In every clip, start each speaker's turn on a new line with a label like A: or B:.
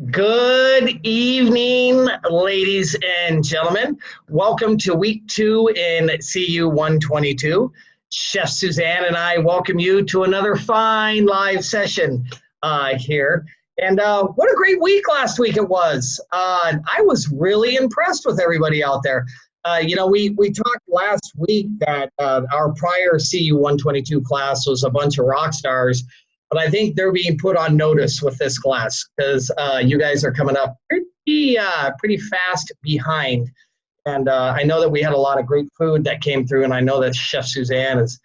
A: Good evening, ladies and gentlemen. Welcome to week 2 in CU 122. Chef Suzanne and I welcome you to another fine live session here. And what a great week last week it was. I was really impressed with everybody out there. We talked last week that our prior CU 122 class was a bunch of rock stars. But I think they're being put on notice with this class because you guys are coming up pretty fast behind. And I know that we had a lot of great food that came through, and I know that Chef Suzanne is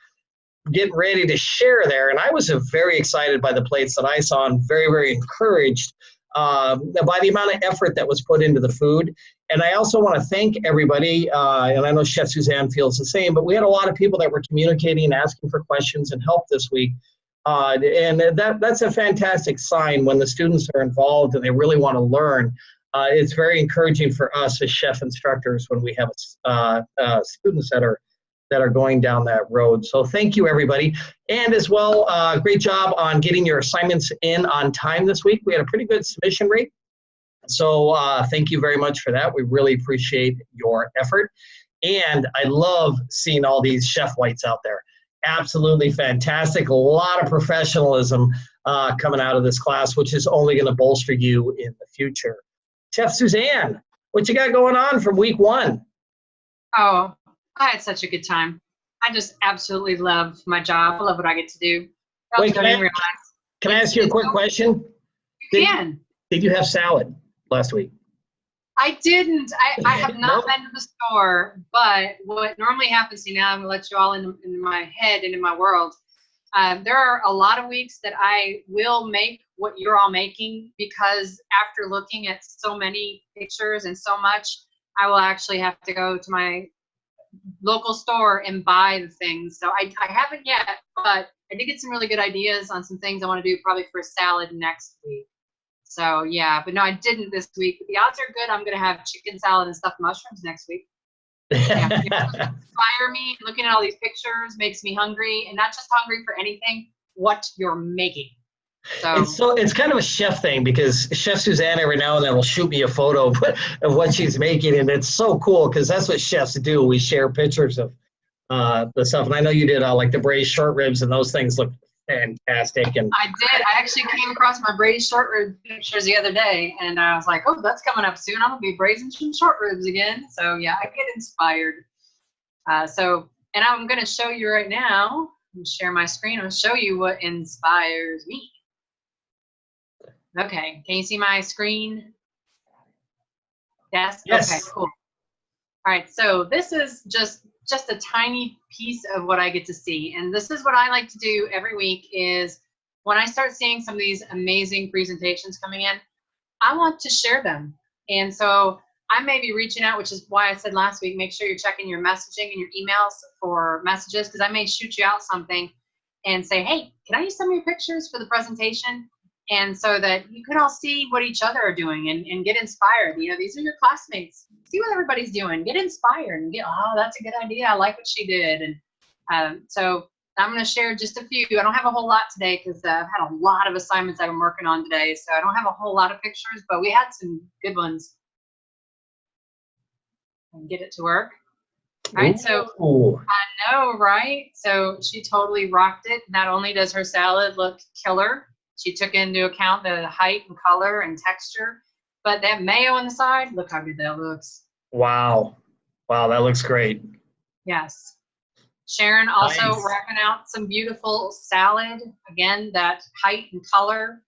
A: getting ready to share there. And I was very excited by the plates that I saw and very, very encouraged by the amount of effort that was put into the food. And I also want to thank everybody, and I know Chef Suzanne feels the same, but we had a lot of people that were communicating and asking for questions and help this week. And that's a fantastic sign when the students are involved and they really want to learn. It's very encouraging for us as chef instructors when we have students that are going down that road. So thank you, everybody. And as well, great job on getting your assignments in on time this week. We had a pretty good submission rate. So thank you very much for that. We really appreciate your effort. And I love seeing all these chef whites out there. Absolutely fantastic. A lot of professionalism coming out of this class, which is only going to bolster you in the future. Chef Suzanne, what you got going on from week 1?
B: Oh, I had such a good time. I just absolutely love my job. I love what I get to do.
A: Wait, can I ask you a quick question? Did you have salad last week?
B: I didn't. I have not been to the store, but what normally happens, now I'm going to let you all in my head and in my world. There are a lot of weeks that I will make what you're all making because after looking at so many pictures and so much, I will actually have to go to my local store and buy the things. So I haven't yet, but I did get some really good ideas on some things I want to do probably for salad next week. So yeah, but no, I didn't this week. But the odds are good I'm going to have chicken salad and stuffed mushrooms next week. Yeah, inspire me. Looking at all these pictures makes me hungry, and not just hungry for anything, what you're making. So
A: it's kind of a chef thing because Chef Suzanne every now and then will shoot me a photo of what she's making, and it's so cool because that's what chefs do. We share pictures of the stuff, and I know you did like the braised short ribs, and those things look fantastic. And
B: I did. I actually came across my braised short rib pictures the other day, and I was like, oh, that's coming up soon. I'm going to be braising some short ribs again. So, yeah, I get inspired. And I'm going to show you right now. I'm going to share my screen. I'll show you what inspires me. Okay. Can you see my screen? Yes? Okay, cool. All right. So this is just a tiny piece of what I get to see. And this is what I like to do every week is when I start seeing some of these amazing presentations coming in, I want to share them. And so I may be reaching out, which is why I said last week, make sure you're checking your messaging and your emails for messages, because I may shoot you out something and say, hey, can I use some of your pictures for the presentation? And so that you can all see what each other are doing and get inspired. These are your classmates. See what everybody's doing. Get inspired and oh, that's a good idea. I like what she did. And so I'm going to share just a few. I don't have a whole lot today because I've had a lot of assignments I've been working on today. So I don't have a whole lot of pictures, but we had some good ones. And get it to work. All right, so I know, right? So she totally rocked it. Not only does her salad look killer, she took into account the height and color and texture, but that mayo on the side, look how good that looks.
A: Wow, that looks great.
B: Yes. Sharon also rocking out some beautiful salad. Again, that height and color.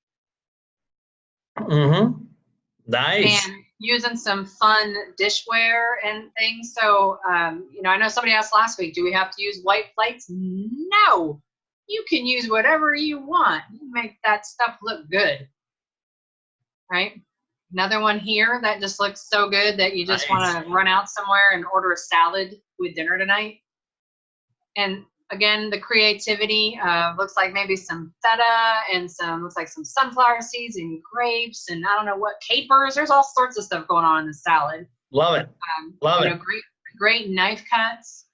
A: Mm-hmm. Nice.
B: And using some fun dishware and things. So, I know somebody asked last week, do we have to use white plates? No. You can use whatever you want. You make that stuff look good. Right? Another one here that just looks so good that you just want to run out somewhere and order a salad with dinner tonight. And again, the creativity looks like maybe some feta and looks like some sunflower seeds and grapes and I don't know what, capers. There's all sorts of stuff going on in the salad.
A: Love it. Love it.
B: Great knife cuts.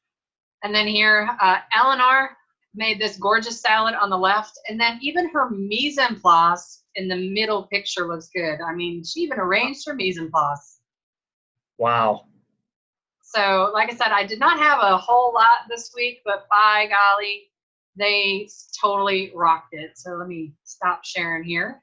B: And then here, Eleanor made this gorgeous salad on the left, and then even her mise en place in the middle picture looks good. I mean, she even arranged her mise en place.
A: Wow.
B: So, like I said, I did not have a whole lot this week, but by golly, they totally rocked it. So let me stop sharing here.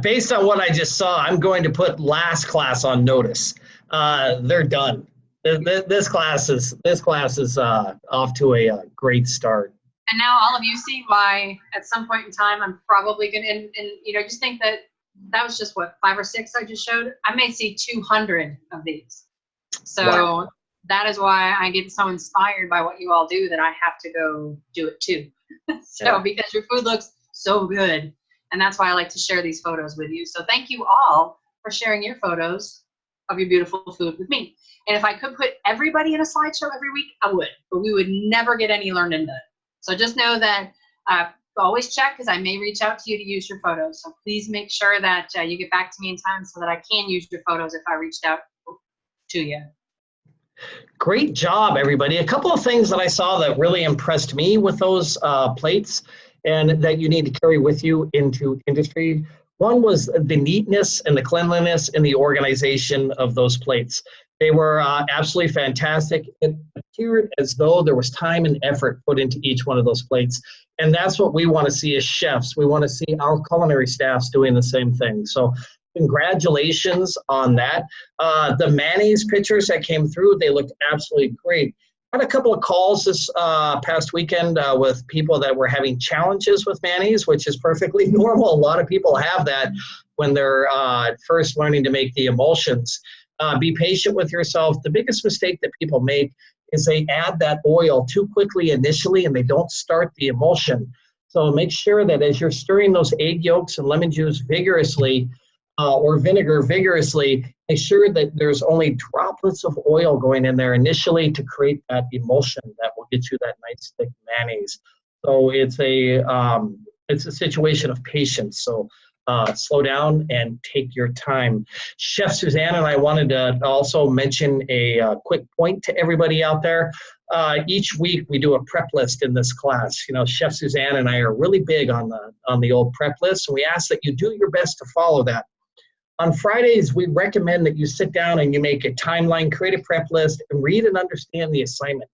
A: Based on what I just saw, I'm going to put last class on notice. They're done. This class is off to a great start.
B: And now all of you see why at some point in time I'm probably going to, and just think that was just what, 5 or 6 I just showed. I may see 200 of these. So wow. That is why I get so inspired by what you all do that I have to go do it too. Because your food looks so good. And that's why I like to share these photos with you. So thank you all for sharing your photos of your beautiful food with me. And if I could put everybody in a slideshow every week, I would. But we would never get any learned and done. So just know that always check, because I may reach out to you to use your photos. So please make sure that you get back to me in time so that I can use your photos if I reached out to you.
A: Great job, everybody. A couple of things that I saw that really impressed me with those plates and that you need to carry with you into industry. One was the neatness and the cleanliness and the organization of those plates. They were absolutely fantastic. It appeared as though there was time and effort put into each one of those plates. And that's what we want to see as chefs. We want to see our culinary staffs doing the same thing. So congratulations on that. The mayonnaise pictures that came through, they looked absolutely great. I had a couple of calls this past weekend with people that were having challenges with mayonnaise, which is perfectly normal. A lot of people have that when they're first learning to make the emulsions. Be patient with yourself. The biggest mistake that people make is they add that oil too quickly initially and they don't start the emulsion. So make sure that as you're stirring those egg yolks and lemon juice vigorously or vinegar vigorously, make sure that there's only droplets of oil going in there initially to create that emulsion that will get you that nice thick mayonnaise. So it's a situation of patience. So slow down and take your time. Chef Suzanne and I wanted to also mention a quick point to everybody out there. Each week we do a prep list in this class. You know, Chef Suzanne and I are really big on the old prep list, and we ask that you do your best to follow that. On Fridays, we recommend that you sit down and you make a timeline, create a prep list, and read and understand the assignment.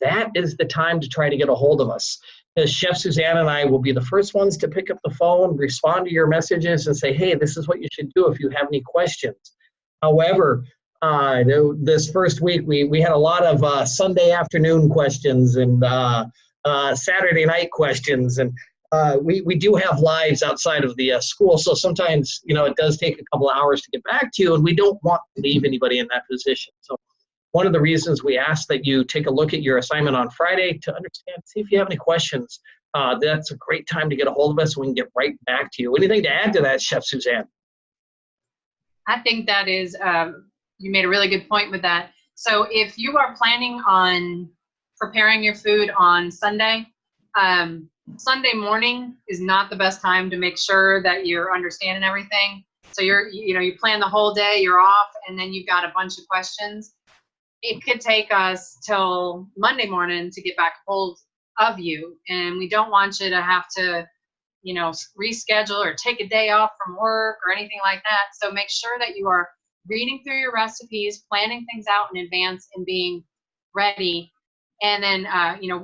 A: That is the time to try to get a hold of us. As Chef Suzanne and I will be the first ones to pick up the phone, respond to your messages, and say, hey, this is what you should do if you have any questions. However, this first week, we had a lot of Sunday afternoon questions and Saturday night questions, and we do have lives outside of the school, so sometimes, it does take a couple of hours to get back to you, and we don't want to leave anybody in that position. So one of the reasons we ask that you take a look at your assignment on Friday to understand, see if you have any questions. That's a great time to get a hold of us, and we can get right back to you. Anything to add to that, Chef Suzanne?
B: I think that is, you made a really good point with that. So if you are planning on preparing your food on Sunday, Sunday morning is not the best time to make sure that you're understanding everything. So you plan the whole day, you're off, and then you've got a bunch of questions. It could take us till Monday morning to get back hold of you, and we don't want you to have to, reschedule or take a day off from work or anything like that. So make sure that you are reading through your recipes, planning things out in advance, and being ready. And then,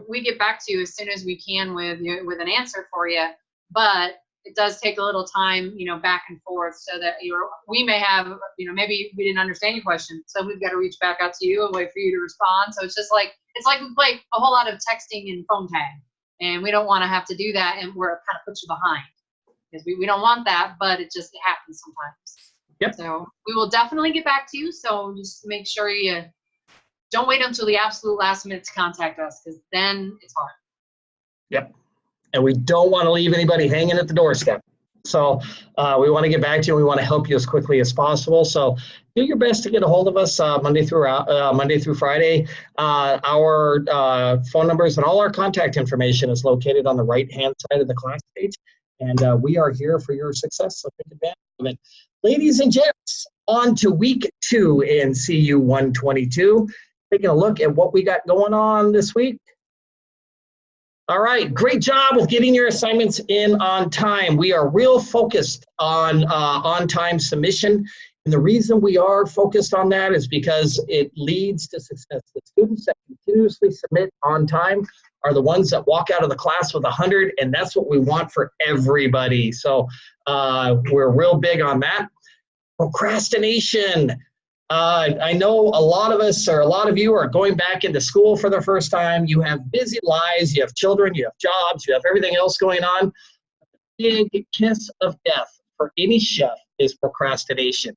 B: we get back to you as soon as we can with an answer for you. But it does take a little time, back and forth, so that we may have, maybe we didn't understand your question, so we've got to reach back out to you and wait for you to respond. So it's just like we play a whole lot of texting and phone tag, and we don't want to have to do that, and we're kind of put you behind, because we don't want that, but it happens sometimes.
A: Yep.
B: So we will definitely get back to you. So just make sure you don't wait until the absolute last minute to contact us, because then it's hard.
A: Yep. And we don't want to leave anybody hanging at the doorstep. So we want to get back to you. We want to help you as quickly as possible. So do your best to get a hold of us Monday through Friday. Our phone numbers and all our contact information is located on the right-hand side of the class page. And we are here for your success, so take advantage of it. Ladies and gents, on to week 2 in CU 122. Taking a look at what we got going on this week. All right, great job with getting your assignments in on time. We are real focused on time submission. And the reason we are focused on that is because it leads to success. The students that continuously submit on time are the ones that walk out of the class with 100, and that's what we want for everybody. So we're real big on that. Procrastination. I know a lot of us, or a lot of you, are going back into school for the first time. You have busy lives, you have children, you have jobs, you have everything else going on. Big kiss of death for any chef is procrastination.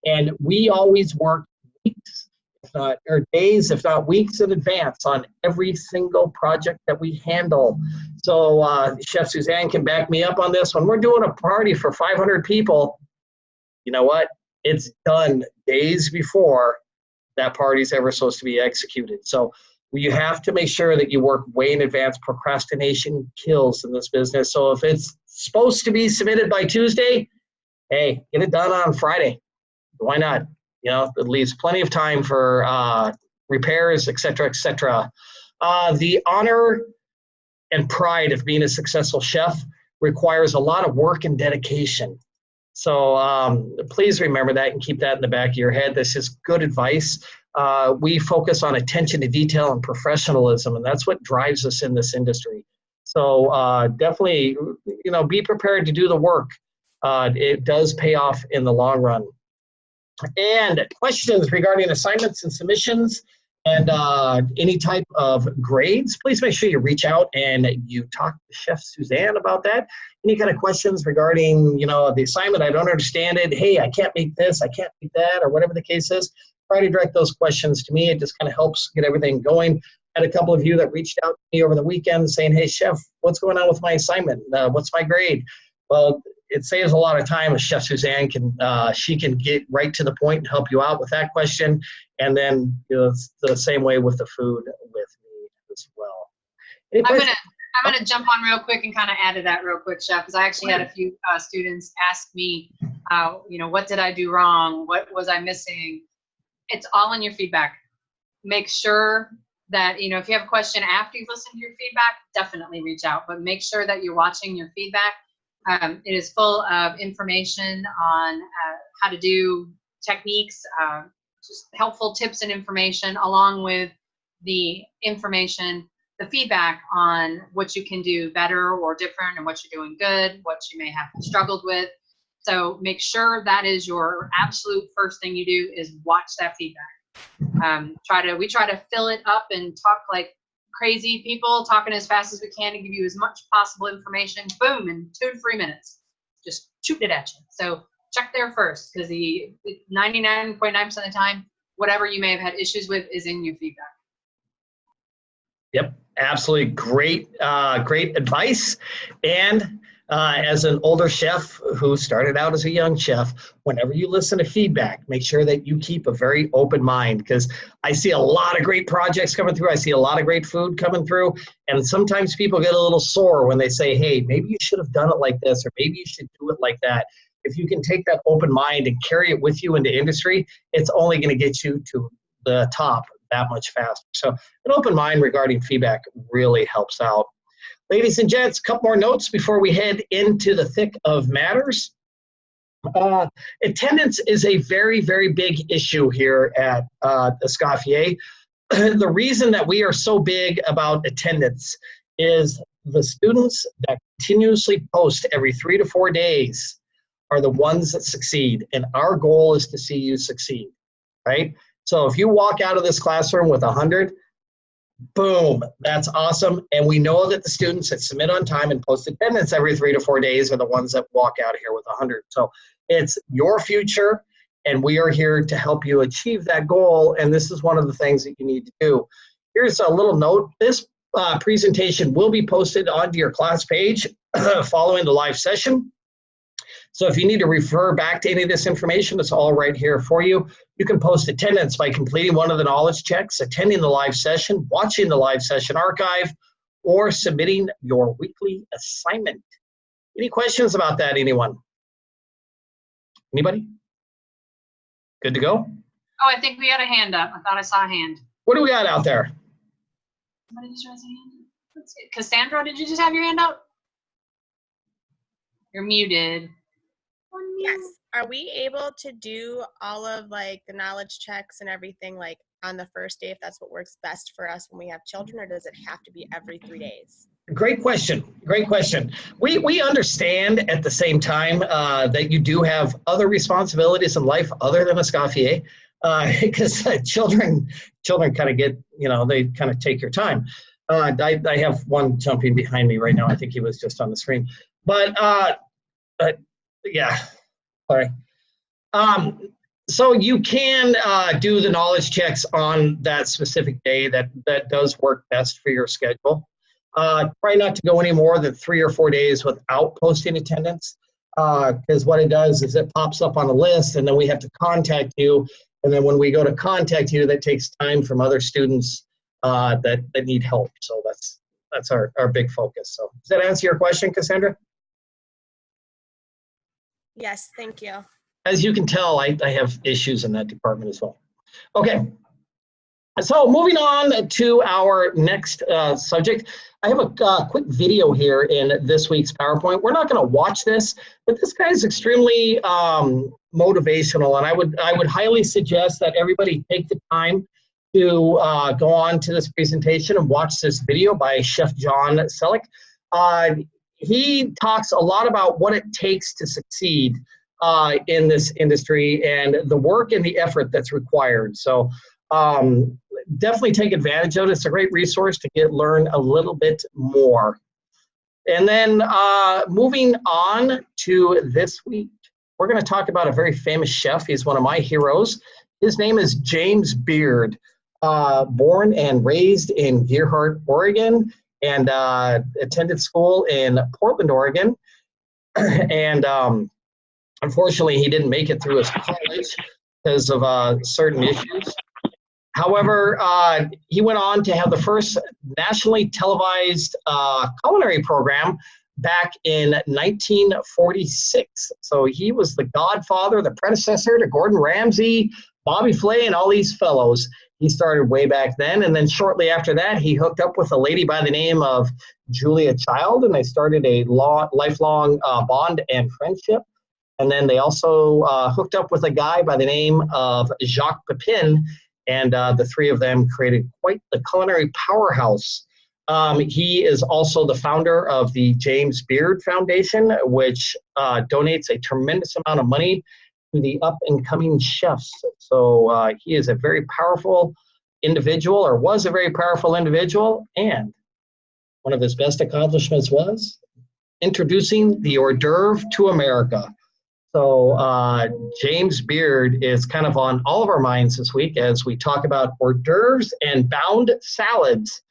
A: And we always work weeks, if not, or days, if not weeks in advance on every single project that we handle. So Chef Suzanne can back me up on this. When we're doing a party for 500 people, you know what? It's done days before that party's ever supposed to be executed. So you have to make sure that you work way in advance. Procrastination kills in this business. So if it's supposed to be submitted by Tuesday, hey, get it done on Friday. Why not? You know, it leaves plenty of time for repairs, et cetera, et cetera. The honor and pride of being a successful chef requires a lot of work and dedication. So please remember that and keep that in the back of your head. This is good advice. We focus on attention to detail and professionalism, and that's what drives us in this industry. So definitely, you know, be prepared to do the work. It does pay off in the long run. And questions regarding assignments and submissions and any type of grades, please make sure you reach out and you talk to Chef Suzanne about that. Any kind of questions regarding, you know, the assignment, I don't understand it, hey, I can't make this, I can't make that, or whatever the case is, try to direct those questions to me. It just kind of helps get everything going. I had a couple of you that reached out to me over the weekend saying, hey, Chef, what's going on with my assignment? What's my grade? Well, it saves a lot of time if Chef Suzanne can, she can get right to the point and help you out with that question. And then, you know, it's the same way with the food with me as well.
B: I'm gonna jump on real quick and kind of add to that real quick, Chef, because I actually had a few students ask me, you know, what did I do wrong? What was I missing? It's all in your feedback. Make sure that, you know, if you have a question after you've listened to your feedback, definitely reach out, but make sure that you're watching your feedback. It is full of information on how to do techniques, just helpful tips and information, along with the information, the feedback on what you can do better or different, and what you're doing good, what you may have struggled with. So make sure that is your absolute first thing you do, is watch that feedback. We try to fill it up and talk like crazy people, talking as fast as we can to give you as much possible information. Boom, in 2 to 3 minutes, just shoot it at you. So check there first, because the 99.9% of the time, whatever you may have had issues with is in your feedback.
A: Yep, absolutely great, great advice. And as an older chef who started out as a young chef, whenever you listen to feedback, make sure that you keep a very open mind, because I see a lot of great projects coming through. I see a lot of great food coming through. And sometimes people get a little sore when they say, hey, maybe you should have done it like this, or maybe you should do it like that. If you can take that open mind and carry it with you into industry, it's only going to get you to the top that much faster. So an open mind regarding feedback really helps out. Ladies and gents, a couple more notes before we head into the thick of matters. Attendance is a very, very big issue here at Escoffier. The reason that we are so big about attendance is the students that continuously post every 3 to 4 days are the ones that succeed. And our goal is to see you succeed, right? So if you walk out of this classroom with 100, boom, that's awesome. And we know that the students that submit on time and post attendance every 3 to 4 days are the ones that walk out of here with 100. So it's your future, and we are here to help you achieve that goal. And this is one of the things that you need to do. Here's a little note. This presentation will be posted onto your class page following the live session. So if you need to refer back to any of this information, it's all right here for you. You can post attendance by completing one of the knowledge checks, attending the live session, watching the live session archive, or submitting your weekly assignment. Any questions about that, anyone? Anybody? Good to go?
B: Oh, I think we had a hand up. I thought I saw a hand.
A: What do we got out there?
B: Somebody just raised a hand. Let's see. Cassandra, did you just have your hand up? You're muted.
C: Yes. Are we able to do all of like the knowledge checks and everything like on the first day if that's what works best for us when we have children, or does it have to be every 3 days?
A: Great question. Great question. We understand at the same time that you do have other responsibilities in life other than Escoffier, because children kind of get, they kind of take your time. I have one jumping behind me right now. I think he was just on the screen. But yeah, sorry. So you can do the knowledge checks on that specific day. That does work best for your schedule. Try not to go any more than 3 or 4 days without posting attendance, because what it does is it pops up on a list, and then we have to contact you. And then when we go to contact you, that takes time from other students that need help. So that's our big focus. So does that answer your question, Cassandra?
C: Yes, thank you.
A: As you can tell, I have issues in that department as well. Okay. So moving on to our next subject, I have a quick video here in this week's PowerPoint. We're not going to watch this, but this guy is extremely motivational, and I would highly suggest that everybody take the time to go on to this presentation and watch this video by Chef John Selleck. He talks a lot about what it takes to succeed in this industry and the work and the effort that's required. So definitely take advantage of it. It's a great resource to learn a little bit more. And then moving on to this week, we're going to talk about a very famous chef. He's one of my heroes. His name is James Beard, born and raised in Gerhardt, Oregon, and attended school in Portland, Oregon. And unfortunately, he didn't make it through his college because of certain issues. However, he went on to have the first nationally televised culinary program back in 1946. So he was the godfather, the predecessor to Gordon Ramsay, Bobby Flay, and all these fellows. He started way back then, and then shortly after that, he hooked up with a lady by the name of Julia Child, and they started a lifelong bond and friendship. And then they also hooked up with a guy by the name of Jacques Pepin, and the three of them created quite the culinary powerhouse. He is also the founder of the James Beard Foundation, which donates a tremendous amount of money to the up-and-coming chefs. So he is a very powerful individual, or was a very powerful individual, and one of his best accomplishments was introducing the hors d'oeuvre to America. So James Beard is kind of on all of our minds this week as we talk about hors d'oeuvres and bound salads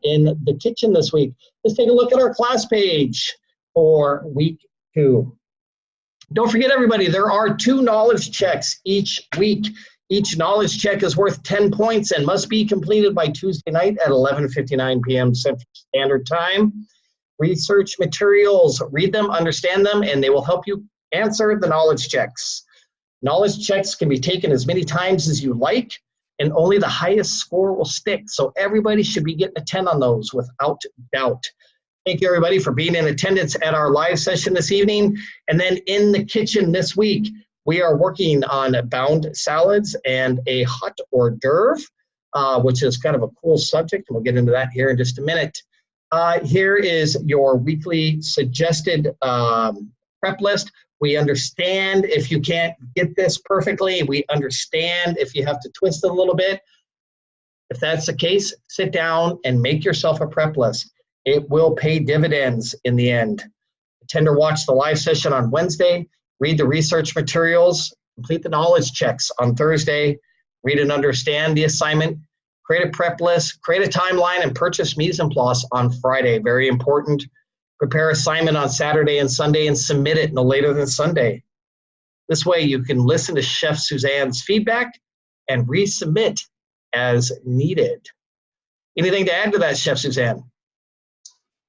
A: in the kitchen this week. Let's take a look at our class page for week 2. Don't forget, everybody, there are 2 knowledge checks each week. Each knowledge check is worth 10 points and must be completed by Tuesday night at 11:59 p.m. Central Standard Time. Research materials, read them, understand them, and they will help you answer the knowledge checks. Knowledge checks can be taken as many times as you like, and only the highest score will stick. So everybody should be getting a 10 on those without doubt. Thank you, everybody, for being in attendance at our live session this evening. And then in the kitchen this week, we are working on bound salads and a hot hors d'oeuvre, which is kind of a cool subject. We'll get into that here in just a minute. Here is your weekly suggested prep list. We understand if you can't get this perfectly. We understand if you have to twist it a little bit. If that's the case, sit down and make yourself a prep list. It will pay dividends in the end. Attend or watch the live session on Wednesday. Read the research materials. Complete the knowledge checks on Thursday. Read and understand the assignment. Create a prep list. Create a timeline and purchase mise en place on Friday. Very important. Prepare assignment on Saturday and Sunday and submit it no later than Sunday. This way you can listen to Chef Suzanne's feedback and resubmit as needed. Anything to add to that, Chef Suzanne?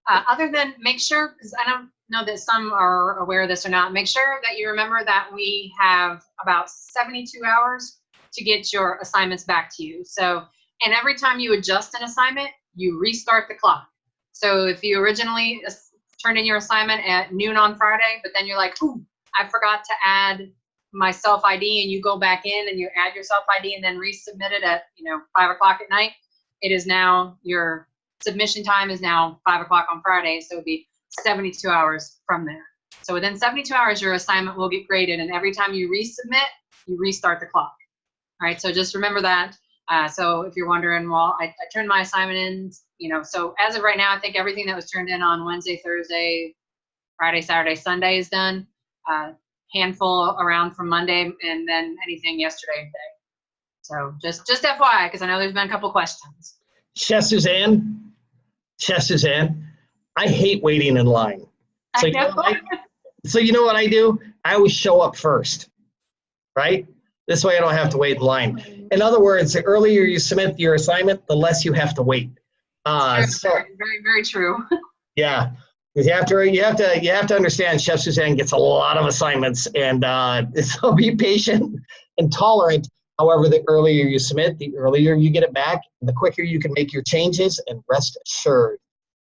B: Other than make sure, because I don't know that some are aware of this or not, make sure that you remember that we have about 72 hours to get your assignments back to you. So, and every time you adjust an assignment, you restart the clock. So if you originally turned in your assignment at noon on Friday, but then you're like, ooh, I forgot to add my self ID, and you go back in and you add your self ID and then resubmit it at 5 o'clock at night, it is now, your submission time is now 5 o'clock on Friday, so it'd be 72 hours from there. So within 72 hours, your assignment will get graded, and every time you resubmit, you restart the clock. All right, so just remember that. So if you're wondering, well, I turned my assignment in, so as of right now, I think everything that was turned in on Wednesday, Thursday, Friday, Saturday, Sunday is done. Handful around from Monday, and then anything yesterday and today. So just FYI, because I know there's been a couple questions.
A: Chef Suzanne, I hate waiting in line. So you know what I do? I always show up first, right? This way I don't have to wait in line. In other words, the earlier you submit your assignment, the less you have to wait.
B: Very, very true.
A: Yeah, you have to understand. Chef Suzanne gets a lot of assignments, and so be patient and tolerant. However, the earlier you submit, the earlier you get it back, and the quicker you can make your changes, and rest assured.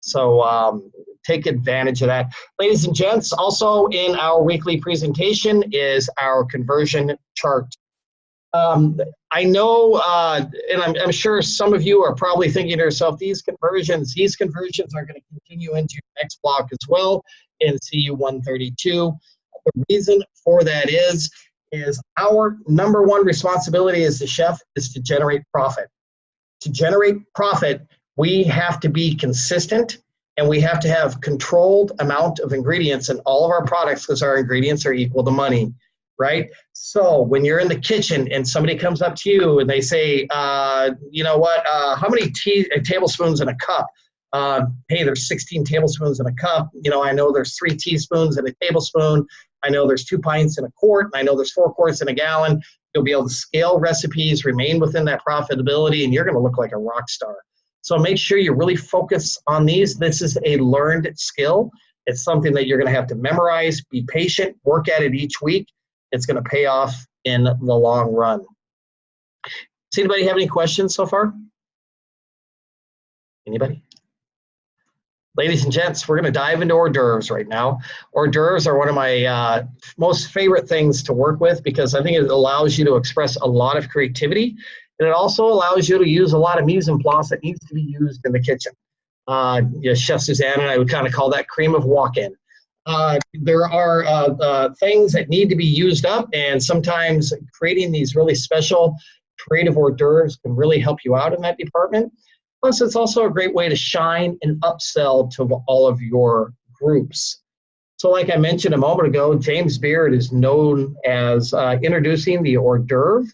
A: So take advantage of that. Ladies and gents, also in our weekly presentation is our conversion chart. I know, and I'm sure some of you are probably thinking to yourself, these conversions are going to continue into your next block as well in CU 132. The reason for that is our number one responsibility as the chef is to generate profit. To generate profit, we have to be consistent, and we have to have controlled amount of ingredients in all of our products, because our ingredients are equal to money, right? So when you're in the kitchen and somebody comes up to you and they say, you know what, how many tablespoons in a cup? Hey, there's 16 tablespoons in a cup. I know there's 3 teaspoons in a tablespoon. I know there's 2 pints in a quart. And I know there's 4 quarts in a gallon. You'll be able to scale recipes, remain within that profitability, and you're going to look like a rock star. So make sure you really focus on these. This is a learned skill. It's something that you're going to have to memorize, be patient, work at it each week. It's going to pay off in the long run. Does anybody have any questions so far? Anybody? Ladies and gents, we're going to dive into hors d'oeuvres right now. Hors d'oeuvres are one of my most favorite things to work with, because I think it allows you to express a lot of creativity, and it also allows you to use a lot of mise en place that needs to be used in the kitchen. Chef Suzanne and I would kind of call that cream of walk-in. There are things that need to be used up, and sometimes creating these really special creative hors d'oeuvres can really help you out in that department. Plus, it's also a great way to shine and upsell to all of your groups. So like I mentioned a moment ago, James Beard is known as introducing the hors d'oeuvre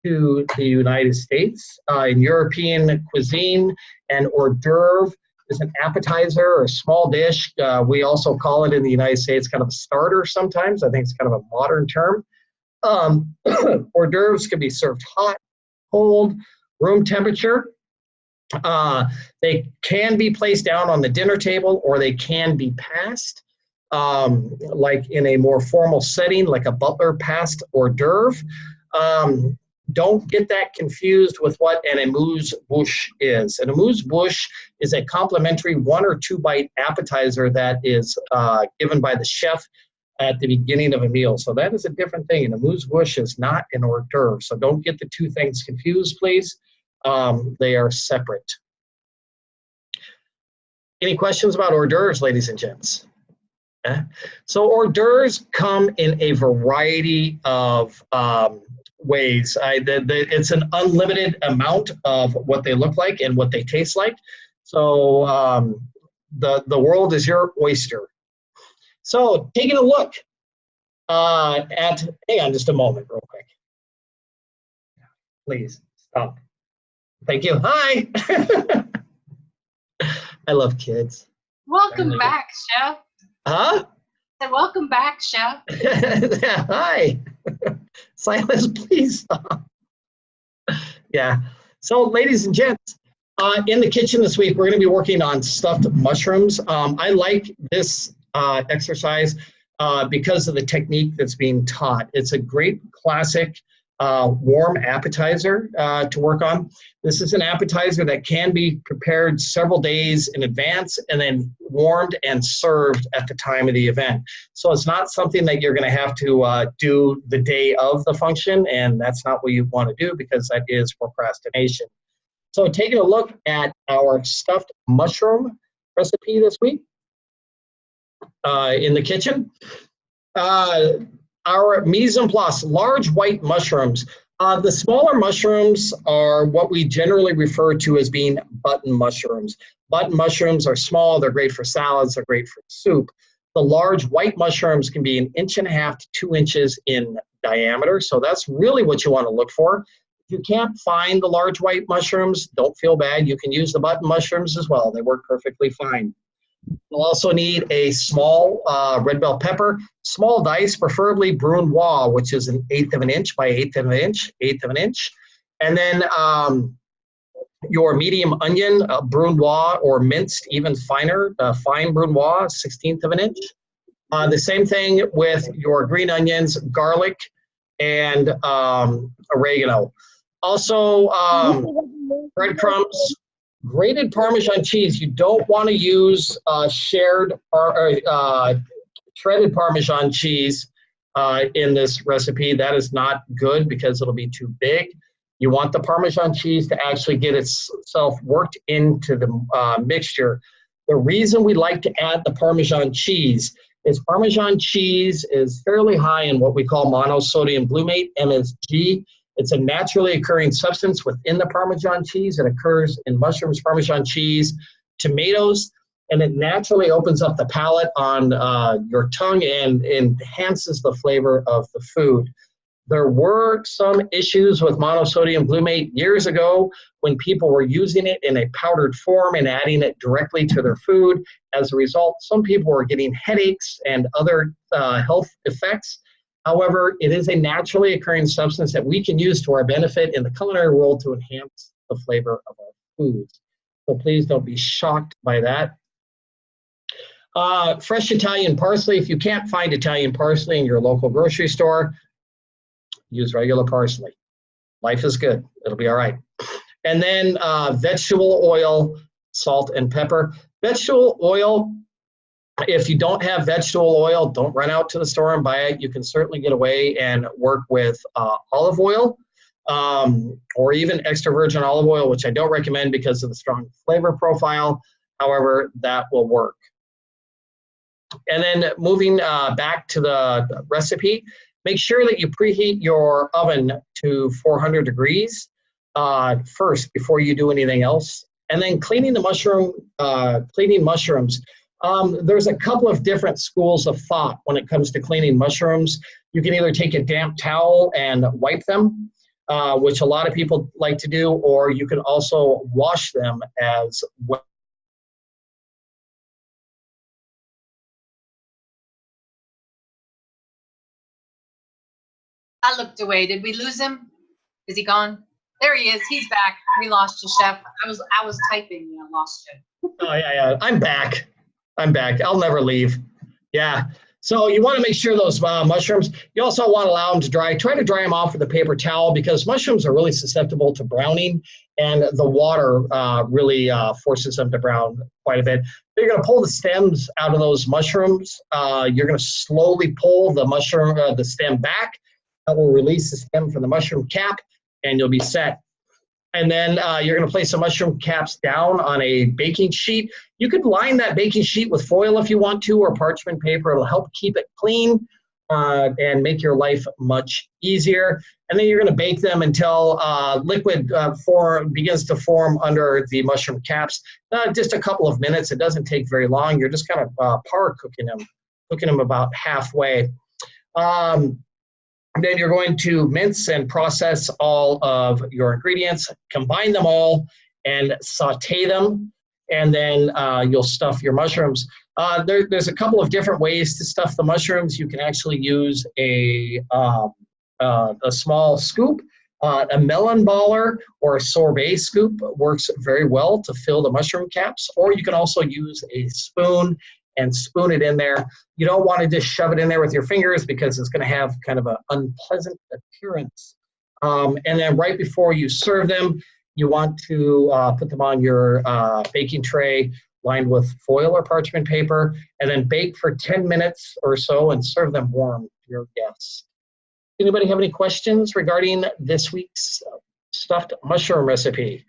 A: to the United States. In European cuisine, an hors d'oeuvre is an appetizer or a small dish. We also call it in the United States kind of a starter sometimes. I think it's kind of a modern term. Hors d'oeuvres can be served hot, cold, room temperature. They can be placed down on the dinner table, or they can be passed, like in a more formal setting, like a butler passed hors d'oeuvre. Don't get that confused with what an amuse-bouche is. An amuse-bouche is a complimentary 1 or 2 bite appetizer that is given by the chef at the beginning of a meal. So that is a different thing. An amuse-bouche is not an hors d'oeuvre. So don't get the 2 things confused, please. They are separate. Any questions about hors d'oeuvres, ladies and gents? So hors d'oeuvres come in a variety of ways. It's an unlimited amount of what they look like and what they taste like. So the world is your oyster. So taking a look at, hang on just a moment real quick. Please stop. Thank you. Hi. I love kids.
B: Welcome back, Chef.
A: Huh?
B: And welcome back, Chef.
A: Hi. Silas, please stop. Yeah. So, ladies and gents, in the kitchen this week, we're going to be working on stuffed mushrooms. I like this exercise because of the technique that's being taught. It's a great classic warm appetizer to work on. This is an appetizer that can be prepared several days in advance and then warmed and served at the time of the event. So it's not something that you're going to have to do the day of the function, and that's not what you want to do because that is procrastination. So taking a look at our stuffed mushroom recipe this week in the kitchen. Our mise en place, large white mushrooms. The smaller mushrooms are what we generally refer to as being button mushrooms. Button mushrooms are small, they're great for salads, they're great for soup. The large white mushrooms can be 1.5 to 2 inches in diameter, so that's really what you want to look for. If you can't find the large white mushrooms, don't feel bad. You can use the button mushrooms as well. They work perfectly fine. You'll also need a small red bell pepper, small dice, preferably brunoise, which is 1/8 of an inch by 1/8 of an inch. And then your medium onion, brunoise or minced, even finer, fine brunoise, 1/16 of an inch. The same thing with your green onions, garlic, and oregano. Also, breadcrumbs, grated Parmesan cheese. You don't want to use shredded Parmesan cheese in this recipe. That is not good because it'll be too big. You want the Parmesan cheese to actually get itself worked into the mixture. The reason we like to add the Parmesan cheese is Parmesan cheese is fairly high in what we call monosodium glutamate, MSG. It's a naturally occurring substance within the Parmesan cheese. It occurs in mushrooms, Parmesan cheese, tomatoes, and it naturally opens up the palate on your tongue and enhances the flavor of the food. There were some issues with monosodium glutamate years ago when people were using it in a powdered form and adding it directly to their food. As a result, some people were getting headaches and other health effects. However, it is a naturally occurring substance that we can use to our benefit in the culinary world to enhance the flavor of our foods. So please don't be shocked by that. Fresh Italian parsley. If you can't find Italian parsley in your local grocery store, use regular parsley. Life is good. It'll be all right. And then vegetable oil, salt, and pepper. Vegetable oil, if you don't have vegetable oil, don't run out to the store and buy it. You can certainly get away and work with olive oil or even extra virgin olive oil, which I don't recommend because of the strong flavor profile. However, that will work. And then moving back to the recipe, make sure that you preheat your oven to 400 degrees first before you do anything else. And then cleaning mushrooms. There's a couple of different schools of thought when it comes to cleaning mushrooms. You can either take a damp towel and wipe them, which a lot of people like to do, or you can also wash them as well.
B: I looked away. Did we lose him? Is he gone? There he is. He's back. We lost you, Chef. I was typing and I lost you.
A: Oh yeah. I'm back. I'll never leave. Yeah. So you want to make sure those mushrooms, you also want to allow them to dry. Try to dry them off with a paper towel because mushrooms are really susceptible to browning, and the water really forces them to brown quite a bit. You're going to pull the stems out of those mushrooms. You're going to slowly pull the stem back. That will release the stem from the mushroom cap, and you'll be set. And then you're going to place the mushroom caps down on a baking sheet. You could line that baking sheet with foil if you want to, or parchment paper. It'll help keep it clean and make your life much easier. And then you're going to bake them until liquid begins to form under the mushroom caps. Just a couple of minutes. It doesn't take very long. You're just kind of par cooking them about halfway. Then you're going to mince and process all of your ingredients, combine them all, and saute them, and then you'll stuff your mushrooms. There's a couple of different ways to stuff the mushrooms. You can actually use a small scoop. A melon baller or a sorbet scoop works very well to fill the mushroom caps, or you can also use a spoon and spoon it in there. You don't want to just shove it in there with your fingers because it's going to have kind of an unpleasant appearance And then right before you serve them, you want to put them on your baking tray lined with foil or parchment paper, and then bake for 10 minutes or so and serve them warm to your guests. Anybody have any questions regarding this week's stuffed mushroom recipe?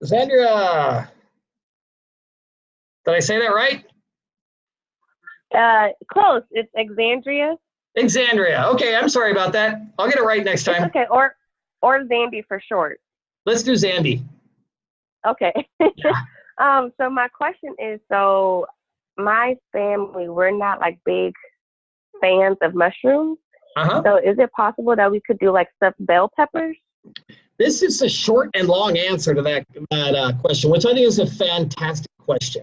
A: Zandria, did I say that right?
D: Close. It's Exandria.
A: Exandria. Okay, I'm sorry about that. I'll get it right next time.
D: It's okay, or Zandy for short.
A: Let's do Zandy.
D: Okay. So my question is, so my family, we're not like big fans of mushrooms. So is it possible that we could do like stuffed bell peppers?
A: This is a short and long answer to that question, which I think is a fantastic question.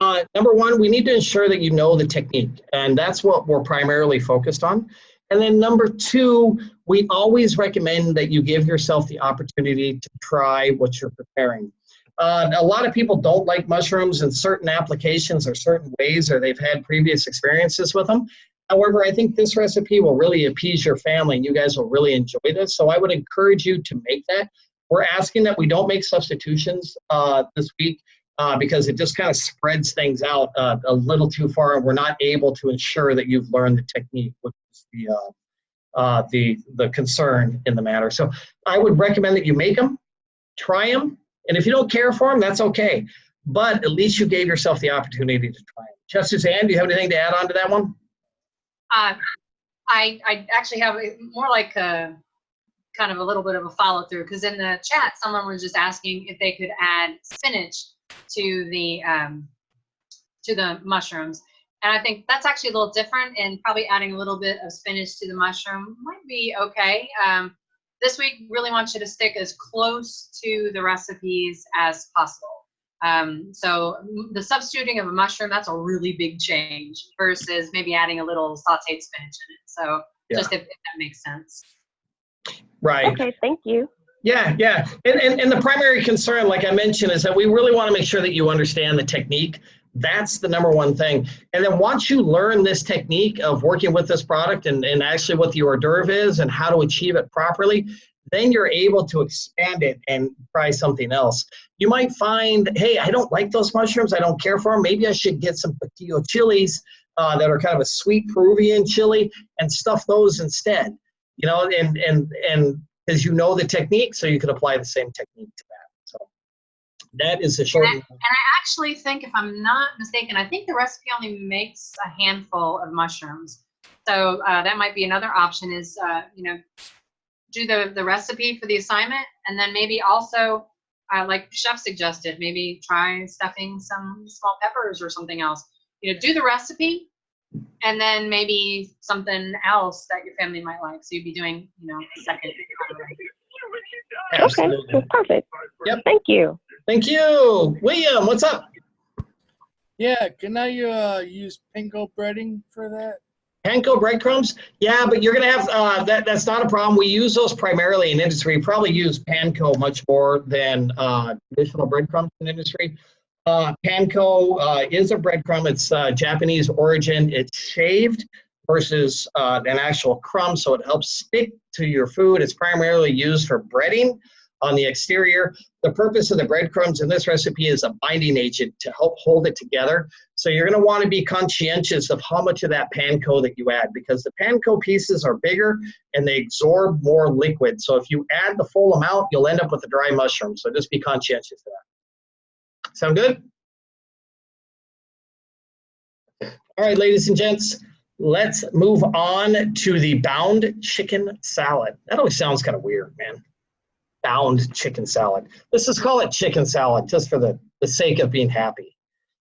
A: Number one, we need to ensure that you know the technique, and that's what we're primarily focused on. And then number two, we always recommend that you give yourself the opportunity to try what you're preparing. A lot of people don't like mushrooms in certain applications or certain ways, or they've had previous experiences with them. However, I think this recipe will really appease your family and you guys will really enjoy this. So I would encourage you to make that. We're asking that we don't make substitutions this week because it just kind of spreads things out a little too far, and we're not able to ensure that you've learned the technique, which is the concern in the matter. So I would recommend that you make them, try them, and if you don't care for them, that's okay. But at least you gave yourself the opportunity to try them. Chef Suzanne, do you have anything to add on to that one?
B: I actually have more like a kind of a little bit of a follow through, because in the chat someone was just asking if they could add spinach to the mushrooms, and I think that's actually a little different, and probably adding a little bit of spinach to the mushroom might be okay. This week really want you to stick as close to the recipes as possible. So the substituting of a mushroom, that's a really big change versus maybe adding a little sauteed spinach in it. So just if that makes sense.
A: Right.
D: Okay, thank you.
A: Yeah. And the primary concern, like I mentioned, is that we really want to make sure that you understand the technique. That's the number one thing. And then once you learn this technique of working with this product and actually what the hors d'oeuvre is and how to achieve it properly, then you're able to expand it and try something else. You might find, hey, I don't like those mushrooms. I don't care for them. Maybe I should get some piquillo chilies that are kind of a sweet Peruvian chili and stuff those instead. You know, and because you know the technique, so you can apply the same technique to that. So that is a short.
B: And I actually think, if I'm not mistaken, I think the recipe only makes a handful of mushrooms. So that might be another option, is, do the recipe for the assignment, and then maybe also, like Chef suggested, maybe try stuffing some small peppers or something else. Do the recipe, and then maybe something else that your family might like. So you'd be doing, a second.
D: Okay, that's perfect.
A: Yep.
D: Thank you.
A: Thank you. William, what's up?
E: Yeah, can I use panko breading for that?
A: Panko breadcrumbs? Yeah, but you're going to have, that's not a problem. We use those primarily in industry. We probably use panko much more than traditional breadcrumbs in industry. Panko is a breadcrumb. It's Japanese origin. It's shaved versus an actual crumb, so it helps stick to your food. It's primarily used for breading on the exterior. The purpose of the breadcrumbs in this recipe is a binding agent to help hold it together. So you're going to want to be conscientious of how much of that panko that you add, because the panko pieces are bigger and they absorb more liquid. So if you add the full amount, you'll end up with a dry mushroom. So just be conscientious of that. Sound good? All right, ladies and gents, let's move on to the bound chicken salad. That always sounds kind of weird, man. Bound chicken salad. Let's just call it chicken salad, just for the sake of being happy.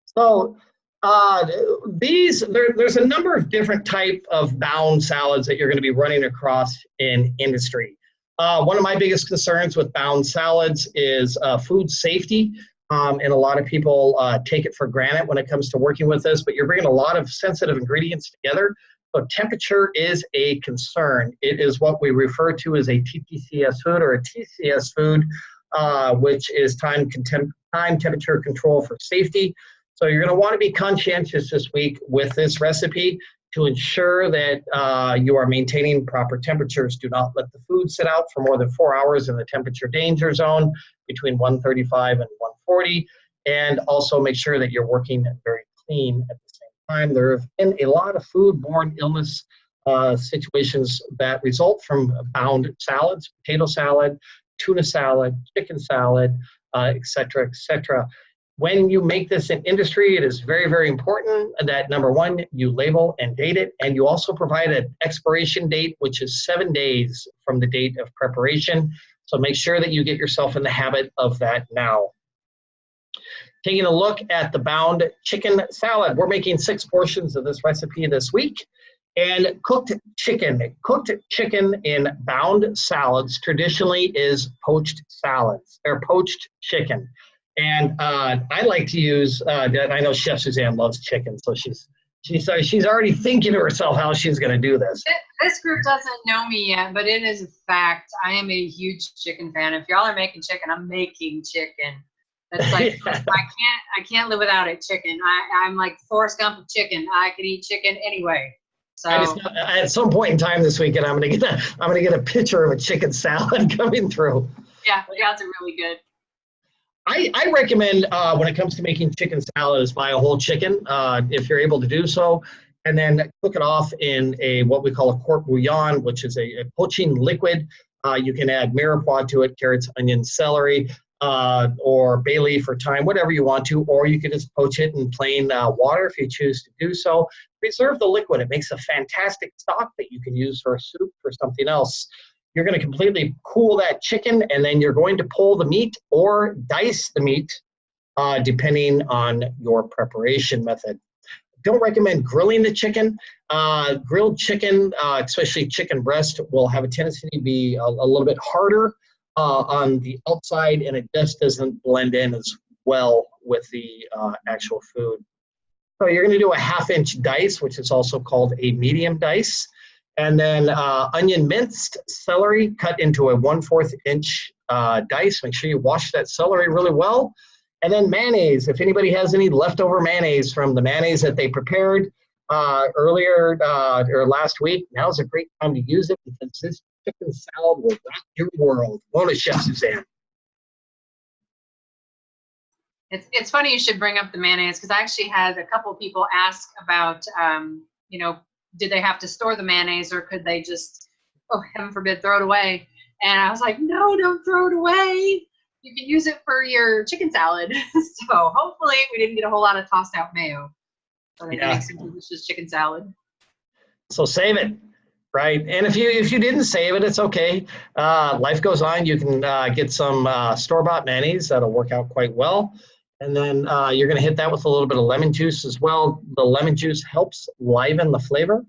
A: So there's a number of different type of bound salads that you're going to be running across in industry. One of my biggest concerns with bound salads is food safety. And a lot of people take it for granted when it comes to working with this, but you're bringing a lot of sensitive ingredients together. So temperature is a concern. It is what we refer to as a TTCS food, or a TCS food, which is time temperature control for safety. So you're going to want to be conscientious this week with this recipe to ensure that you are maintaining proper temperatures. Do not let the food sit out for more than 4 hours in the temperature danger zone between 135 and 140. And also make sure that you're working very clean at the same time. There have been a lot of foodborne illness situations that result from bound salads, potato salad, tuna salad, chicken salad, et cetera, et cetera. When you make this an industry, it is very, very important that, number one, you label and date it, and you also provide an expiration date, which is 7 days from the date of preparation. So make sure that you get yourself in the habit of that now. Taking a look at the bound chicken salad. We're making 6 portions of this recipe this week. And cooked chicken in bound salads traditionally is poached salads, or poached chicken. And I like to use, I know Chef Suzanne loves chicken, so she's already thinking to herself how she's going to do this.
B: This group doesn't know me yet, but it is a fact. I am a huge chicken fan. If y'all are making chicken, I'm making chicken. That's like, yeah. I can't live without it, chicken. I'm like Forrest Gump of chicken. I could eat chicken anyway. So
A: at some point in time this weekend, I'm gonna get a picture of a chicken salad coming through.
B: Yeah, it's really good.
A: I recommend when it comes to making chicken salad is buy a whole chicken if you're able to do so, and then cook it off in what we call a court bouillon, which is a poaching liquid. You can add mirepoix to it, carrots, onions, celery, or bay leaf or thyme, whatever you want to, or you can just poach it in plain water if you choose to do so. Preserve the liquid. It makes a fantastic stock that you can use for a soup or something else. You're going to completely cool that chicken, and then you're going to pull the meat or dice the meat, depending on your preparation method. Don't recommend grilling the chicken. Grilled chicken, especially chicken breast, will have a tendency to be a little bit harder on the outside, and it just doesn't blend in as well with the actual food. So you're going to do a 1/2-inch dice, which is also called a medium dice. And then onion minced, celery cut into a 1/4 inch dice. Make sure you wash that celery really well. And then mayonnaise. If anybody has any leftover mayonnaise from the mayonnaise that they prepared earlier or last week, now's a great time to use it, because this chicken salad will rock your world. Won't it, Chef Suzanne?
B: It's funny you should bring up the mayonnaise, because I actually had a couple of people ask about, did they have to store the mayonnaise, or could they just, oh, heaven forbid, throw it away? And I was like, no, don't throw it away. You can use it for your chicken salad. So hopefully we didn't get a whole lot of tossed out mayo. So that makes some delicious chicken salad.
A: So save it, right? And if you didn't save it, it's okay. Life goes on. You can get some store-bought mayonnaise. That'll work out quite well. And then you're going to hit that with a little bit of lemon juice as well. The lemon juice helps liven the flavor.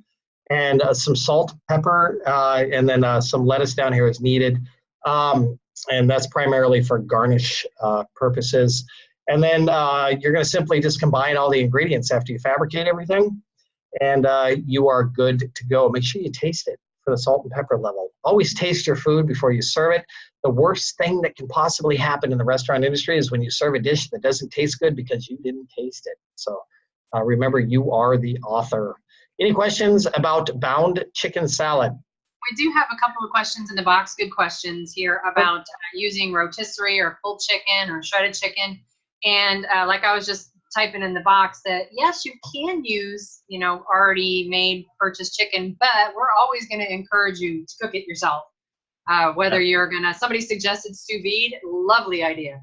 A: And some salt, pepper, and then some lettuce down here is needed. And that's primarily for garnish purposes. And then you're going to simply just combine all the ingredients after you fabricate everything. And you are good to go. Make sure you taste it for the salt and pepper level. Always taste your food before you serve it. The worst thing that can possibly happen in the restaurant industry is when you serve a dish that doesn't taste good because you didn't taste it. So remember, you are the author. Any questions about bound chicken salad?
B: We do have a couple of questions in the box, good questions here about using rotisserie or pulled chicken or shredded chicken. And like I was just typing in the box that, yes, you can use, already made purchased chicken, but we're always going to encourage you to cook it yourself. Whether you're somebody suggested sous vide, lovely idea.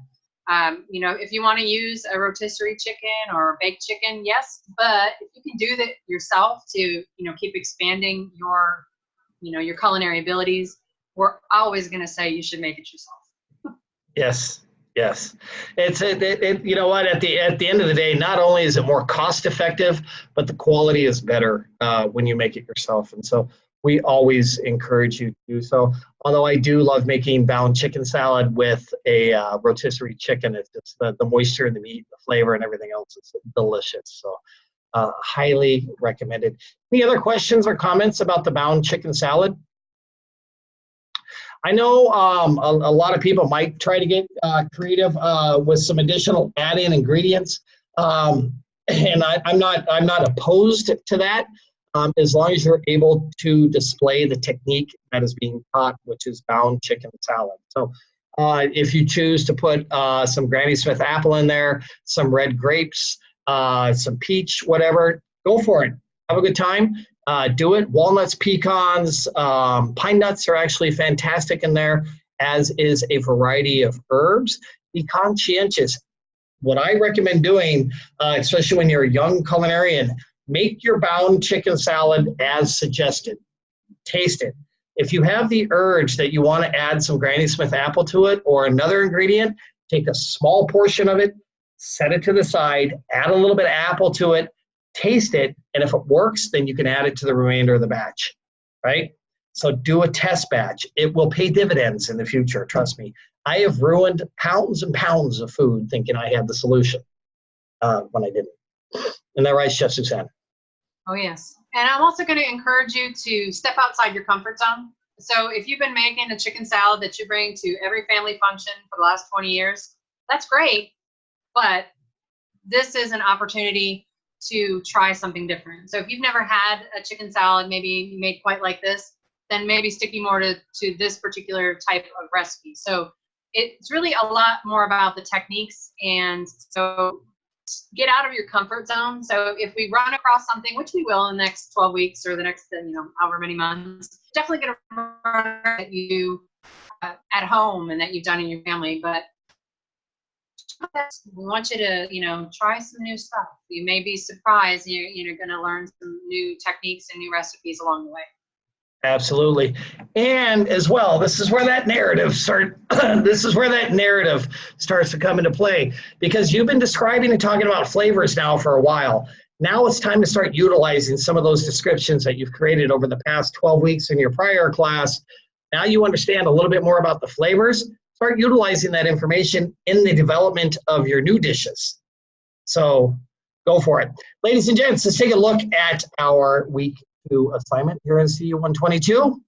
B: If you want to use a rotisserie chicken or baked chicken, yes, but if you can do that yourself to, keep expanding your culinary abilities, we're always going to say you should make it yourself.
A: Yes. It's you know what, at the end of the day, not only is it more cost effective, but the quality is better when you make it yourself. And so we always encourage you to do so. Although I do love making bound chicken salad with a rotisserie chicken. It's just the moisture in the meat, the flavor, and everything else is delicious. So highly recommended. Any other questions or comments about the bound chicken salad? I know a lot of people might try to get creative with some additional add-in ingredients, and I'm not opposed to that. as long as you're able to display the technique that is being taught, which is bound chicken salad. So if you choose to put some Granny Smith apple in there, some red grapes, some peach, whatever, go for it. Have a good time. Do it. Walnuts, pecans, pine nuts are actually fantastic in there, as is a variety of herbs. Be conscientious. What I recommend doing, especially when you're a young culinarian, make your bound chicken salad as suggested. Taste it. If you have the urge that you want to add some Granny Smith apple to it or another ingredient, take a small portion of it, set it to the side, add a little bit of apple to it, taste it, and if it works, then you can add it to the remainder of the batch, right? So do a test batch. It will pay dividends in the future, trust me. I have ruined pounds and pounds of food thinking I had the solution when I didn't. Isn't that right, Chef Suzanne?
B: Oh, yes. And I'm also going to encourage you to step outside your comfort zone. So if you've been making a chicken salad that you bring to every family function for the last 20 years, that's great. But this is an opportunity to try something different. So if you've never had a chicken salad, maybe made quite like this, then maybe sticking more to this particular type of recipe. So it's really a lot more about the techniques. And so get out of your comfort zone. So if we run across something, which we will in the next 12 weeks or the next, however many months, definitely going to run at you at home and that you've done in your family. But we want you to, try some new stuff. You may be surprised. You're going to learn some new techniques and new recipes along the way.
A: Absolutely. And as well, this is where that narrative starts to come into play, because you've been describing and talking about flavors now for a while. Now it's time to start utilizing some of those descriptions that you've created over the past 12 weeks in your prior class. Now you understand a little bit more about the flavors. Start utilizing that information in the development of your new dishes. So go for it. Ladies and gents, let's take a look at our week 2 assignment here in CU 122.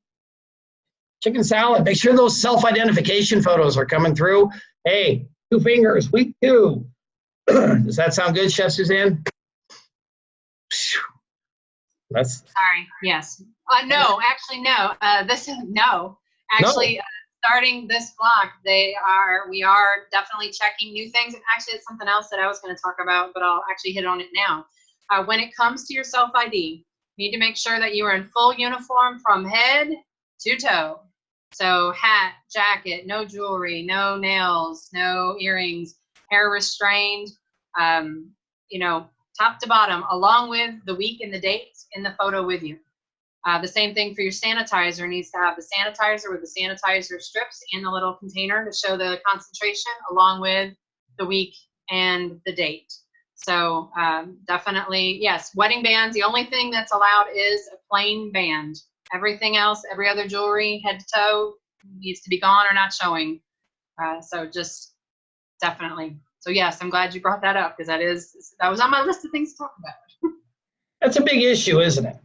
A: Chicken salad. Make sure those self-identification photos are coming through. Hey, 2 fingers, week 2. Does that sound good, Chef Suzanne? That's
B: sorry. Yes. No, actually, no. No. Actually, starting this block, we are definitely checking new things. And actually, it's something else that I was going to talk about, but I'll actually hit on it now. When it comes to your self-ID, you need to make sure that you are in full uniform from head to toe. So hat, jacket, no jewelry, no nails, no earrings, hair restrained, top to bottom, along with the week and the dates in the photo with you. The same thing for your sanitizer. Needs to have the sanitizer with the sanitizer strips in the little container to show the concentration, along with the week and the date. So definitely, yes, wedding bands, the only thing that's allowed is a plain band. Everything else, every other jewelry, head to toe, needs to be gone or not showing. So just definitely. So yes, I'm glad you brought that up, because that was on my list of things to talk about. That's
A: a big issue, isn't it?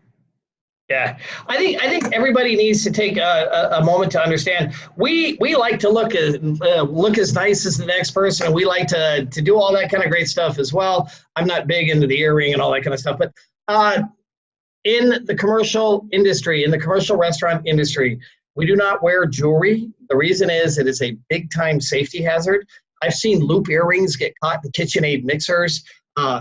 A: Yeah, I think everybody needs to take a moment to understand. We like to look as nice as the next person, and we like to do all that kind of great stuff as well. I'm not big into the earring and all that kind of stuff, but in the commercial industry, in the commercial restaurant industry, we do not wear jewelry. The reason is it is a big time safety hazard. I've seen loop earrings get caught in KitchenAid mixers,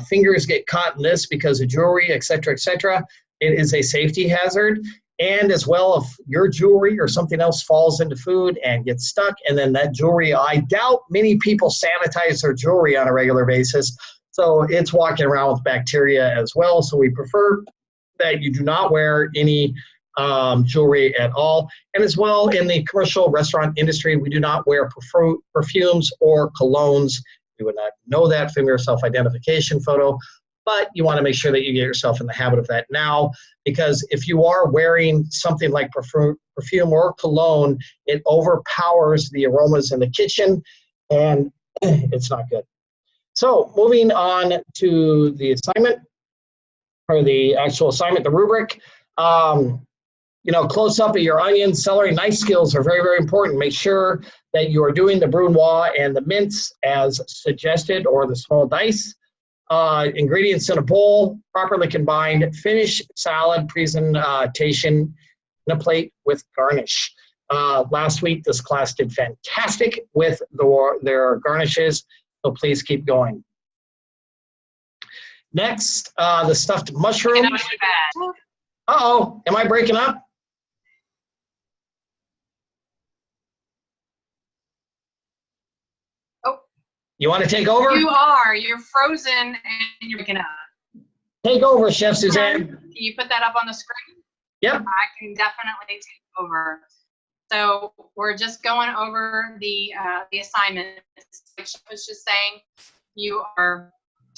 A: fingers get caught in this because of jewelry, et cetera, et cetera. It is a safety hazard. And as well, if your jewelry or something else falls into food and gets stuck, and then that jewelry, I doubt many people sanitize their jewelry on a regular basis. So it's walking around with bacteria as well. So we prefer that you do not wear any jewelry at all. And as well, in the commercial restaurant industry, we do not wear perfumes or colognes. You would not know that from your self-identification photo. But you want to make sure that you get yourself in the habit of that now, because if you are wearing something like perfume or cologne, it overpowers the aromas in the kitchen, and it's not good. So moving on to the assignment, or the actual assignment, the rubric. Close up of your onions, celery, knife skills are very, very important. Make sure that you are doing the brunoise and the mince as suggested, or the small dice. ingredients in a bowl, properly combined, finish salad presentation in a plate with garnish. Last week, this class did fantastic with their garnishes, so please keep going. Next, the stuffed mushrooms. Uh-oh, am I breaking up?
B: Oh.
A: You want to take over?
B: You are. You're frozen and you're breaking up.
A: Take over, Chef Suzanne.
B: Can you put that up on the screen?
A: Yep.
B: I can definitely take over. So we're just going over the assignment. Like Chef was just saying,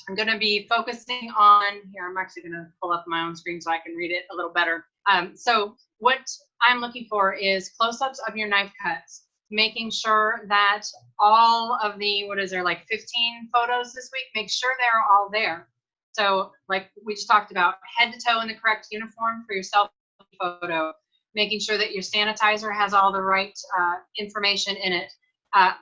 B: I'm going to be focusing on, here, I'm actually going to pull up my own screen so I can read it a little better. So what I'm looking for is close-ups of your knife cuts, making sure that all of the, what is there, like 15 photos this week, make sure they're all there. So like we just talked about, head to toe in the correct uniform for your selfie photo, making sure that your sanitizer has all the right information in it.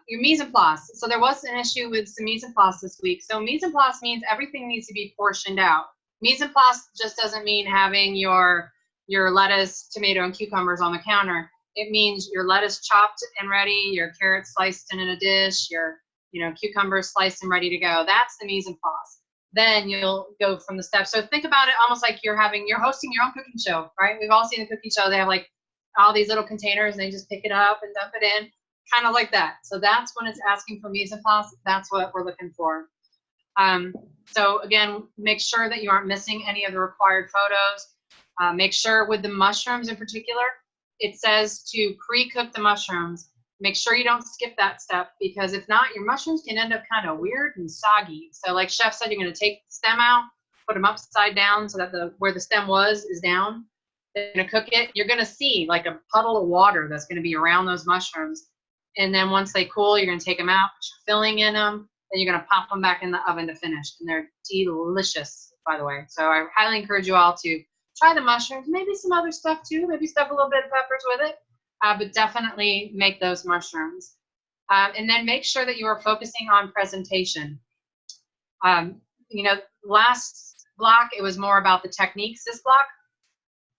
B: Your mise en place. So there was an issue with some mise en place this week. So mise en place means everything needs to be portioned out. Mise en place just doesn't mean having your lettuce, tomato, and cucumbers on the counter. It means your lettuce chopped and ready, your carrots sliced in a dish, your cucumbers sliced and ready to go. That's the mise en place. Then you'll go from the steps. So think about it almost like you're hosting your own cooking show, right? We've all seen the cooking show. They have like all these little containers and they just pick it up and dump it in, kind of like that. So that's when it's asking for mise en place. That's what we're looking for. So again, make sure that you aren't missing any of the required photos. Make sure with the mushrooms in particular, it says to pre-cook the mushrooms. Make sure you don't skip that step, because if not, your mushrooms can end up kind of weird and soggy. So like Chef said, you're going to take the stem out, put them upside down so that where the stem was is down. You're going to cook it. You're going to see like a puddle of water that's going to be around those mushrooms. And then once they cool, you're going to take them out, put your filling in them, then you're going to pop them back in the oven to finish. And they're delicious, by the way. So I highly encourage you all to try the mushrooms, maybe some other stuff too, maybe stuff a little bit of peppers with it. But definitely make those mushrooms. And then make sure that you are focusing on presentation. Last block, it was more about the techniques. This block,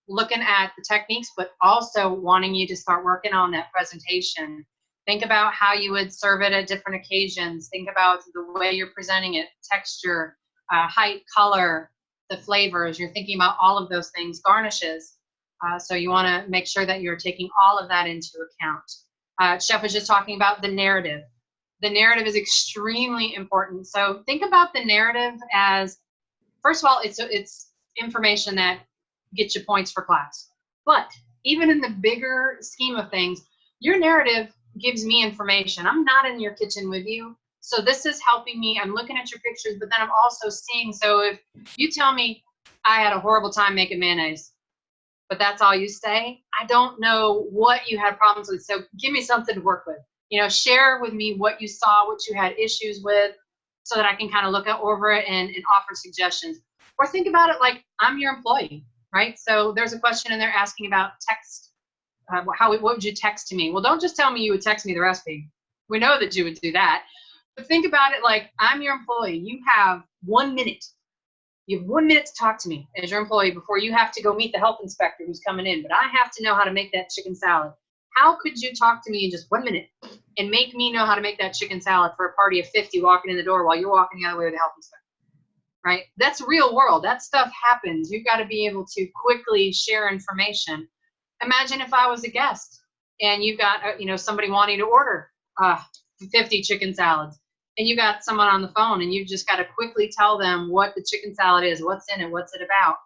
B: looking at the techniques, but also wanting you to start working on that presentation. Think about how you would serve it at different occasions. Think about the way you're presenting it, texture, height, color, the flavors. You're thinking about all of those things, garnishes. So you want to make sure that you're taking all of that into account. Chef was just talking about the narrative. The narrative is extremely important. So think about the narrative as, first of all, it's information that gets you points for class. But even in the bigger scheme of things, your narrative gives me information. I'm not in your kitchen with you. So this is helping me. I'm looking at your pictures, but then I'm also seeing. So if you tell me I had a horrible time making mayonnaise, but that's all you say, I don't know what you had problems with. So give me something to work with. Share with me what you saw, what you had issues with, so that I can kind of look over it and offer suggestions. Or think about it like I'm your employee, right? So there's a question in there asking about text. What would you text to me? Well, don't just tell me you would text me the recipe. We know that you would do that. But think about it like I'm your employee. You have 1 minute. You have 1 minute to talk to me as your employee before you have to go meet the health inspector who's coming in. But I have to know how to make that chicken salad. How could you talk to me in just 1 minute and make me know how to make that chicken salad for a party of 50 walking in the door while you're walking the other way with the health inspector? Right? That's real world. That stuff happens. You've got to be able to quickly share information. Imagine if I was a guest and you've got somebody wanting to order 50 chicken salads, and you got someone on the phone and you've just got to quickly tell them what the chicken salad is, what's in it, what's it about.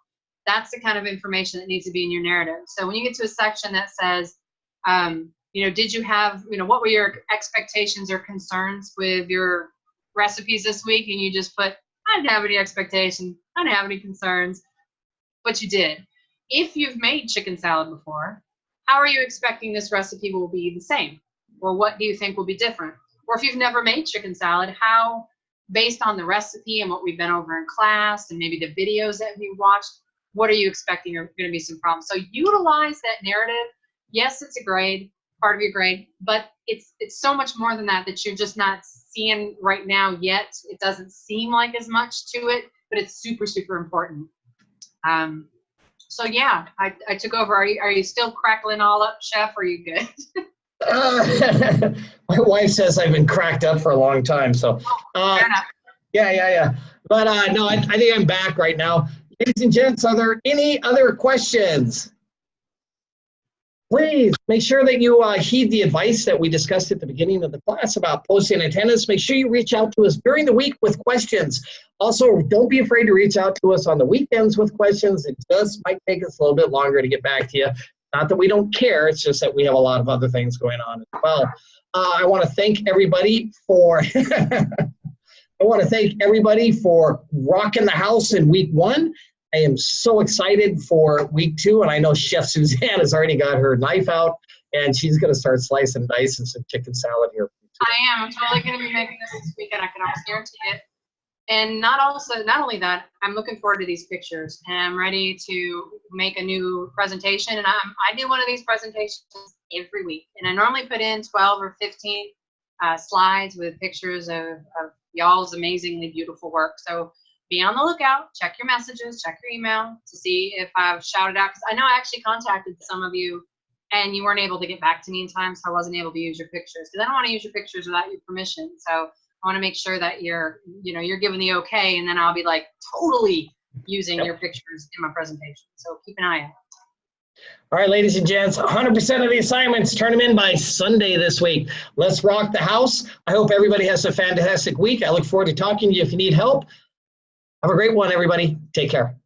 B: That's the kind of information that needs to be in your narrative. So when you get to a section that says, did you have, what were your expectations or concerns with your recipes this week? And you just put, I didn't have any expectations, I didn't have any concerns, but you did. If you've made chicken salad before, how are you expecting this recipe will be the same? Or what do you think will be different? Or if you've never made chicken salad, how, based on the recipe and what we've been over in class and maybe the videos that we've watched, what are you expecting are going to be some problems? So utilize that narrative. Yes, it's a grade, part of your grade, but it's so much more than that, that you're just not seeing right now yet. It doesn't seem like as much to it, but it's super, super important. So yeah, I took over. Are you still crackling all up, Chef? Or are you good?
A: My wife says I've been cracked up for a long time. So, yeah. But no, I think I'm back right now. Ladies and gents, are there any other questions? Please make sure that you heed the advice that we discussed at the beginning of the class about posting attendance. Make sure you reach out to us during the week with questions. Also, don't be afraid to reach out to us on the weekends with questions. It just might take us a little bit longer to get back to you. Not that we don't care, it's just that we have a lot of other things going on as well. I want to thank everybody for rocking the house in week 1. I am so excited for week 2, and I know Chef Suzanne has already got her knife out, and she's going to start slicing and dicing some chicken salad here.
B: I am. I'm totally going to be making this weekend. I can almost guarantee it. And not only that, I'm looking forward to these pictures, and I'm ready to make a new presentation. And I do one of these presentations every week, and I normally put in 12 or 15 slides with pictures of y'all's amazingly beautiful work. So be on the lookout, check your messages, check your email to see if I've shouted out, because I know I actually contacted some of you and you weren't able to get back to me in time, so I wasn't able to use your pictures, because I don't want to use your pictures without your permission. So I want to make sure that you're giving the okay, and then I'll be like totally using your pictures in my presentation. So keep an eye out.
A: All right, ladies and gents, 100% of the assignments, turn them in by Sunday this week. Let's rock the house. I hope everybody has a fantastic week. I look forward to talking to you if you need help. Have a great one, everybody. Take care.